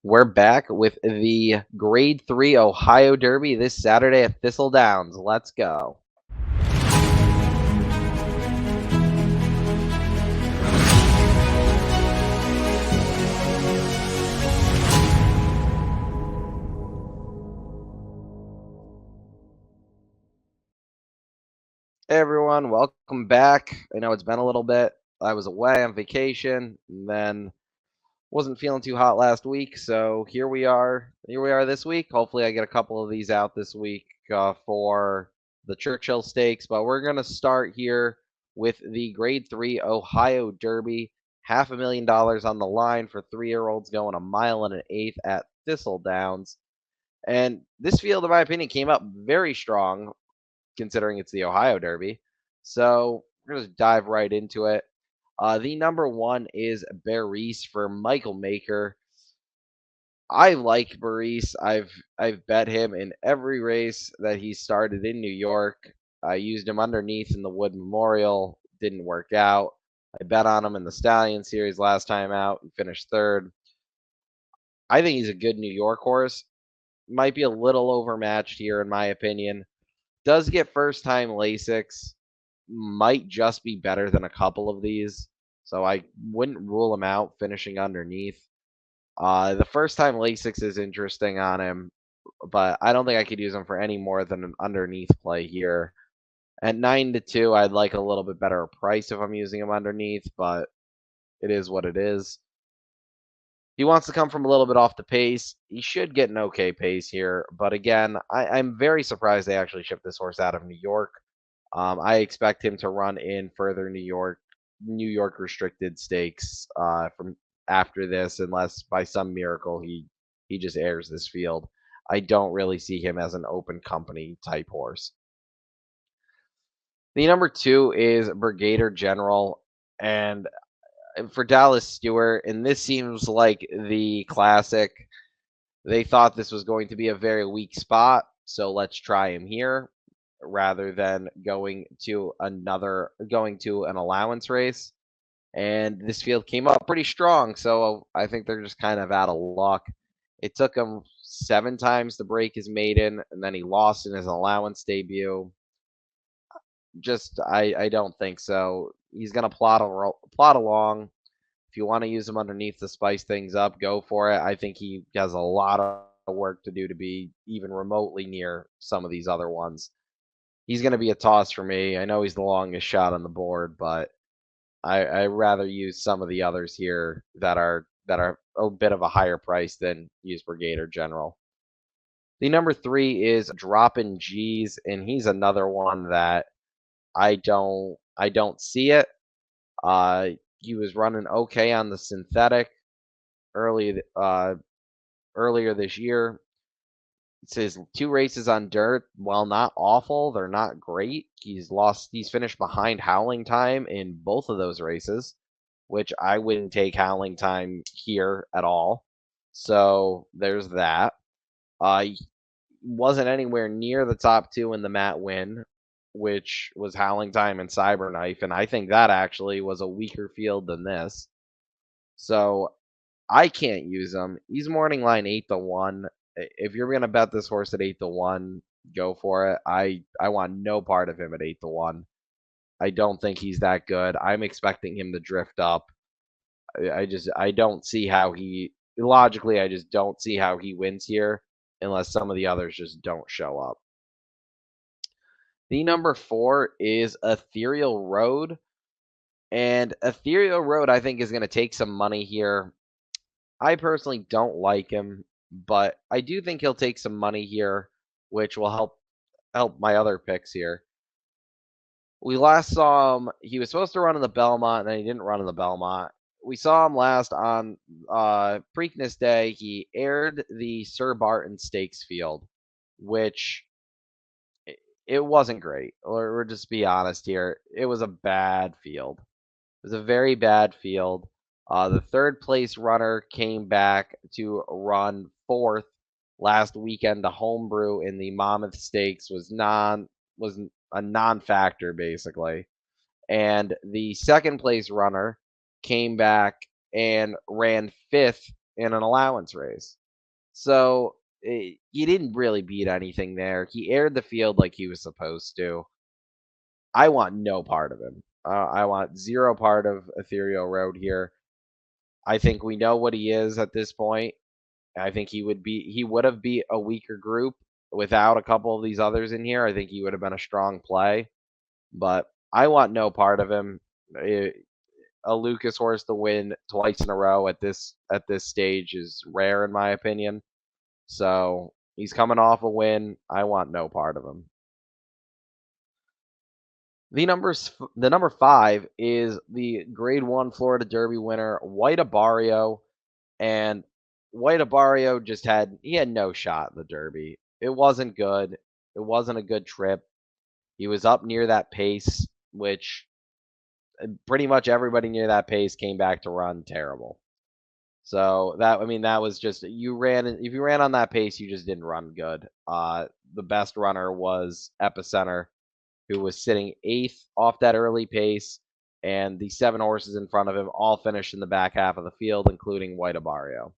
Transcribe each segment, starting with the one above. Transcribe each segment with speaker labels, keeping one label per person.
Speaker 1: We're back with the Grade 3 Ohio Derby this Saturday at Thistle Downs. Let's go. Hey everyone, welcome back. I know it's been a little bit. I was away on vacation, and then wasn't feeling too hot last week, so here we are. Here we are this week. Hopefully, I get a couple of these out this week for the Churchill Stakes. But we're gonna start here with the Grade 3 Ohio Derby. $500,000 on the line for 3-year-olds going a mile and an eighth at Thistle Downs. And this field, in my opinion, came up very strong considering it's the Ohio Derby. So we're gonna dive right into it. The number one is Barris for Michael Maker. I like Barris. I've bet him in every race that he started in New York. I used him underneath in the Wood Memorial. Didn't work out. I bet on him in the Stallion Series last time out and finished third. I think he's a good New York horse. Might be a little overmatched here, in my opinion. Does get first time Lasix. Might just be better than a couple of these. So I wouldn't rule him out finishing underneath. The first time Lasix is interesting on him, but I don't think I could use him for any more than an underneath play here. At 9 to 2, I'd like a little bit better price if I'm using him underneath, but it is what it is. He wants to come from a little bit off the pace. He should get an okay pace here, but again, I'm very surprised they actually shipped this horse out of New York. I expect him to run in further New York restricted stakes from after this, unless by some miracle he just airs this field. I don't really see him as an open company type horse. The number two is Brigadier General, and for Dallas Stewart, and this seems like the classic. They thought this was going to be a very weak spot, so let's try him here rather than going to an allowance race. And this field came up pretty strong, so I think they're just kind of out of luck. It took him 7 times to break his maiden, and then he lost in his allowance debut. I don't think so. He's gonna plot along. If you want to use him underneath to spice things up, go for it. I think he has a lot of work to do to be even remotely near some of these other ones. He's going to be a toss for me. I know he's the longest shot on the board, but I rather use some of the others here that are a bit of a higher price than use Brigadier General. The number three is Droppin' G's, and he's another one that I don't see it. Uh, he was running okay on the synthetic early earlier this year. It says 2 races on dirt. While not awful, they're not great. He's finished behind Howling Time in both of those races, which I wouldn't take Howling Time here at all. So there's that. He wasn't anywhere near the top two in the Matt win, which was Howling Time and Cyberknife, and I think that actually was a weaker field than this. So I can't use him. He's morning line 8 to 1. If you're gonna bet this horse at 8 to 1, go for it. I want no part of him at 8 to 1. I don't think he's that good. I'm expecting him to drift up. I don't see how he logically. I just don't see how he wins here unless some of the others just don't show up. The number four is Ethereal Road, and Ethereal Road I think is going to take some money here. I personally don't like him, but I do think he'll take some money here, which will help my other picks here. We last saw him. He was supposed to run in the Belmont, and then he didn't run in the Belmont. We saw him last on Preakness Day. He aired the Sir Barton Stakes field, which it wasn't great. Or we're just be honest here. It was a bad field. It was a very bad field. The third place runner came back to run fourth last weekend. The homebrew in the Monmouth Stakes was a non-factor basically, and the second place runner came back and ran fifth in an allowance race. So he didn't really beat anything there. He aired the field like he was supposed to. I want no part of him. I want zero part of Ethereal Road here. I think we know what he is at this point. I think he would have beat a weaker group without a couple of these others in here. I think he would have been a strong play, but I want no part of him. A Lucas horse to win twice in a row at this stage is rare in my opinion. So he's coming off a win. I want no part of him. The number 5 is the Grade 1 Florida Derby winner, White Barrio, and White Barrio he had no shot in the Derby. It wasn't good. It wasn't a good trip. He was up near that pace, which pretty much everybody near that pace came back to run terrible. So that was just if you ran on that pace, you just didn't run good. The best runner was Epicenter, who was sitting 8th off that early pace, and the 7 horses in front of him all finished in the back half of the field, including White Barrio.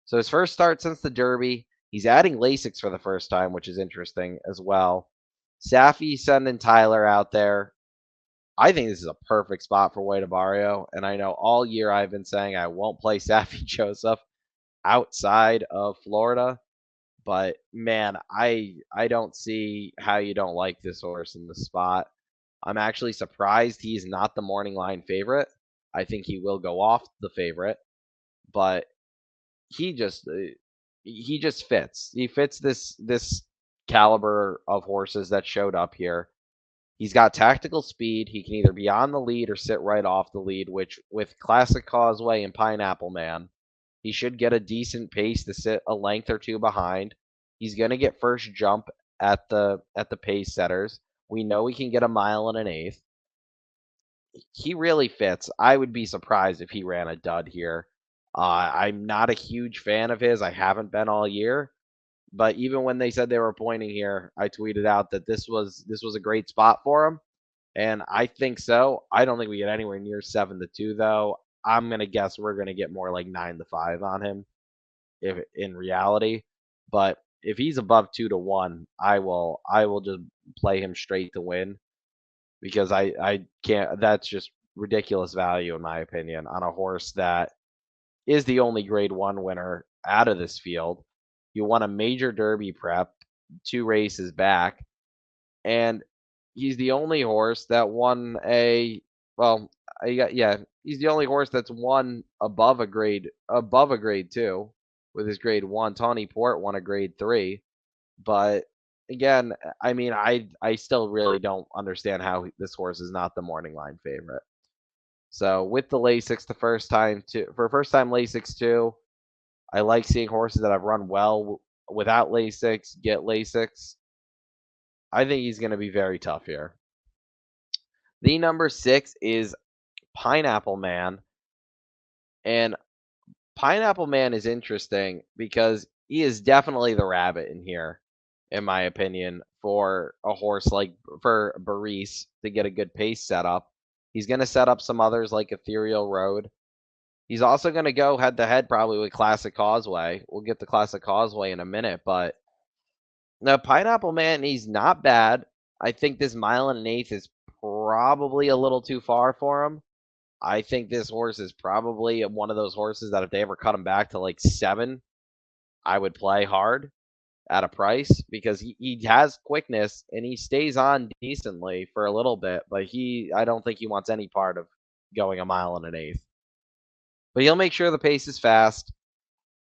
Speaker 1: So his first start since the Derby, he's adding Lasix for the first time, which is interesting as well. Safi sending Tyler out there. I think this is a perfect spot for White Barrio, and I know all year I've been saying I won't play Safi Joseph outside of Florida, but man, I don't see how you don't like this horse in the spot. I'm actually surprised he's not the morning line favorite. I think he will go off the favorite, but he just uh, he just fits. He fits this caliber of horses that showed up here. He's got tactical speed. He can either be on the lead or sit right off the lead, which with Classic Causeway and Pineapple Man, he should get a decent pace to sit a length or two behind. He's going to get first jump at the pace setters. We know he can get a mile and an eighth. He really fits. I would be surprised if he ran a dud here. I'm not a huge fan of his. I haven't been all year, but even when they said they were pointing here, I tweeted out that this was a great spot for him, and I think so. I don't think we get anywhere near 7-2 though. I'm gonna guess we're gonna get more like 9-5 on him, if in reality. But if he's above 2-1, I will just play him straight to win because I can't. That's just ridiculous value in my opinion on a horse that is the only Grade 1 winner out of this field. You won a major Derby prep 2 races back, and he's the only horse that won well, he's the only horse that's won above a grade 2 with his Grade 1. Tawny Port won a Grade 3, but again, I mean, I still really don't understand how this horse is not the morning line favorite. So with the Lasix the first time too, for first time Lasix too, I like seeing horses that have run well without Lasix get Lasix. I think he's going to be very tough here. The number 6 is Pineapple Man, and Pineapple Man is interesting because he is definitely the rabbit in here, in my opinion, for a horse like for Baris to get a good pace set up. He's going to set up some others like Ethereal Road. He's also going to go head to head probably with Classic Causeway. We'll get to Classic Causeway in a minute, but no, Pineapple Man, he's not bad. I think this mile and an eighth is probably a little too far for him. I think this horse is probably one of those horses that if they ever cut him back to like 7, I would play hard at a price because he has quickness and he stays on decently for a little bit, but I don't think he wants any part of going a mile and an eighth. But he'll make sure the pace is fast.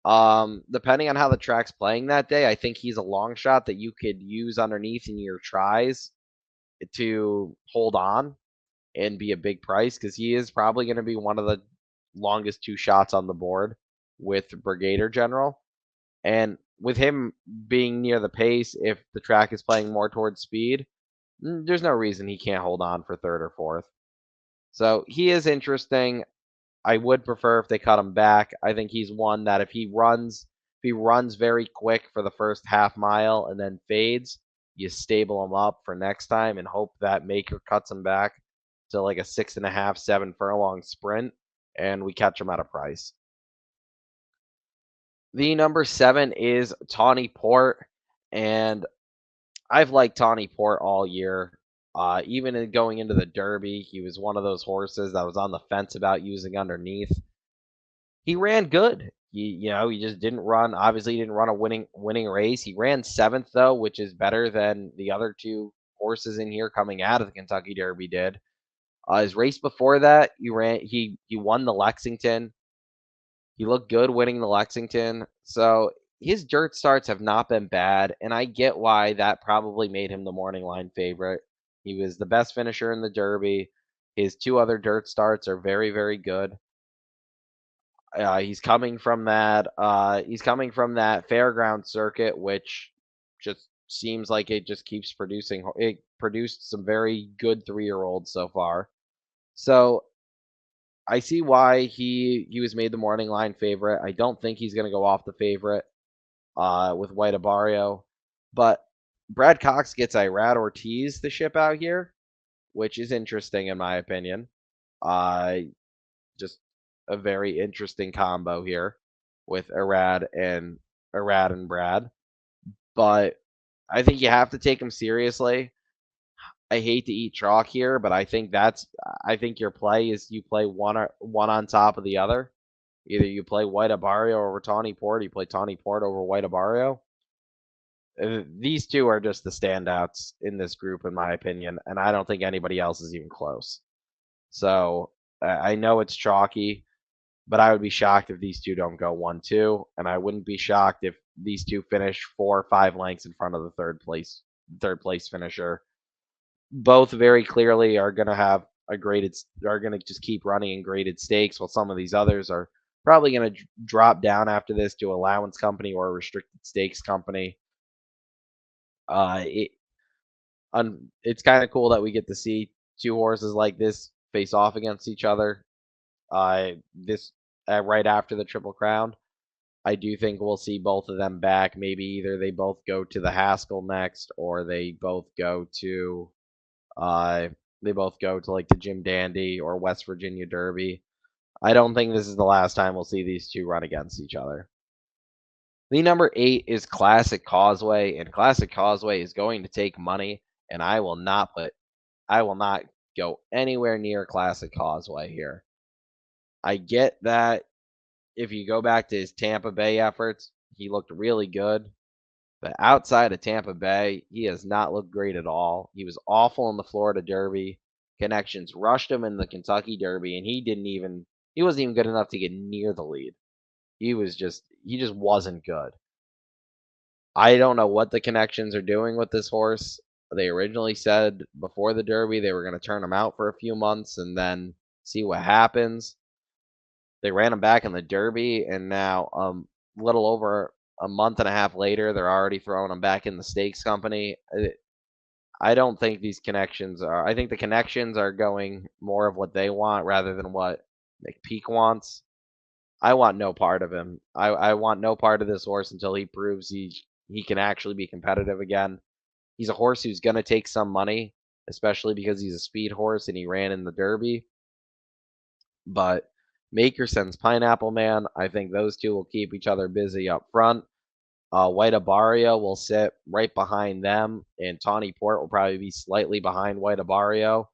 Speaker 1: Depending on how the track's playing that day, I think he's a long shot that you could use underneath in your tries to hold on and be a big price because he is probably going to be one of the longest 2 shots on the board with Brigadier General. And with him being near the pace, if the track is playing more towards speed, there's no reason he can't hold on for third or fourth. So he is interesting. I would prefer if they cut him back. I think he's one that if he runs very quick for the first half mile and then fades, you stable him up for next time and hope that Maker cuts him back to like a 6.5, 7 furlong sprint, and we catch him at a price. The number 7 is Tawny Port, and I've liked Tawny Port all year. Even in going into the Derby, he was one of those horses that was on the fence about using underneath. He ran good. He just didn't run. Obviously, he didn't run a winning race. He ran seventh though, which is better than the other two horses in here coming out of the Kentucky Derby did. His race before that, he won the Lexington. He looked good winning the Lexington. So his dirt starts have not been bad, and I get why that probably made him the morning line favorite. He was the best finisher in the Derby. His two other dirt starts are very, very good. He's coming from that fairground circuit, which just seems like it just keeps producing. It produced some very good 3-year-olds so far. So I see why he was made the morning line favorite. I don't think he's going to go off the favorite with White Barrio, but Brad Cox gets Irad Ortiz to ship out here, which is interesting in my opinion. Uh, just a very interesting combo here with Irad and Brad. But I think you have to take him seriously. I hate to eat chalk here, but I think your play is you play one on top of the other. Either you play White Barrio over Tawny Port, or you play Tawny Port over White Barrio. These two are just the standouts in this group, in my opinion, and I don't think anybody else is even close. So I know it's chalky, but I would be shocked if these two don't go 1-2, and I wouldn't be shocked if these two finish 4 or 5 lengths in front of the third place finisher. Both very clearly are going to just keep running in graded stakes, while some of these others are probably going to drop down after this to allowance company or a restricted stakes company. Uh, it it's kind of cool that we get to see two horses like this face off against each other. This right after the Triple Crown. I do think we'll see both of them back. Maybe either they both go to the Haskell next, or uh, they both go to like the Jim Dandy or West Virginia Derby. I don't think this is the last time we'll see these two run against each other. The number 8 is Classic Causeway, and Classic Causeway is going to take money, and I will not go anywhere near Classic Causeway here. I get that if you go back to his Tampa Bay efforts, he looked really good. But outside of Tampa Bay, he has not looked great at all. He was awful in the Florida Derby. Connections rushed him in the Kentucky Derby, and he wasn't even good enough to get near the lead. He just wasn't good. I don't know what the Connections are doing with this horse. They originally said before the Derby they were going to turn him out for a few months and then see what happens. They ran him back in the Derby, and now little over a month and a half later, they're already throwing him back in the stakes company. I don't think these connections are. I think the connections are going more of what they want rather than what McPeak wants. I want no part of him. I want no part of this horse until he proves he can actually be competitive again. He's a horse who's going to take some money, especially because he's a speed horse and he ran in the Derby. But Makerson's Pineapple Man, I think those two will keep each other busy up front. White Barrio will sit right behind them, and Tawny Port will probably be slightly behind White Barrio,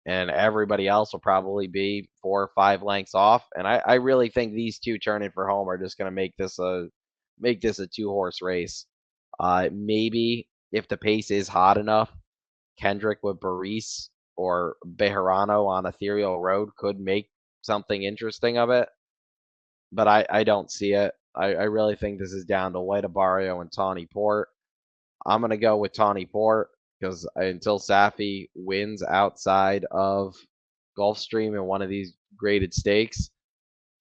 Speaker 1: and everybody else will probably be 4 or 5 lengths off. And I really think these two turning for home are just going to make this a 2-horse race. Maybe if the pace is hot enough, Kendrick with Baris or Bejarano on Ethereal Road could make something interesting of it, but I don't see it. I really think this is down to White Barrio and Tawny Port. I'm going to go with Tawny Port because until Safi wins outside of Gulfstream in one of these graded stakes,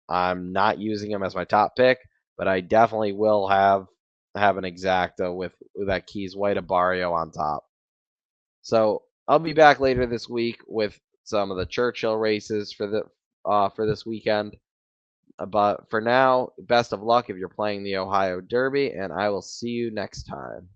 Speaker 1: I'm not using him as my top pick, but I definitely will have an exacta with that Keys White Barrio on top. So I'll be back later this week with some of the Churchill races for this weekend. But for now, best of luck if you're playing the Ohio Derby, and I will see you next time.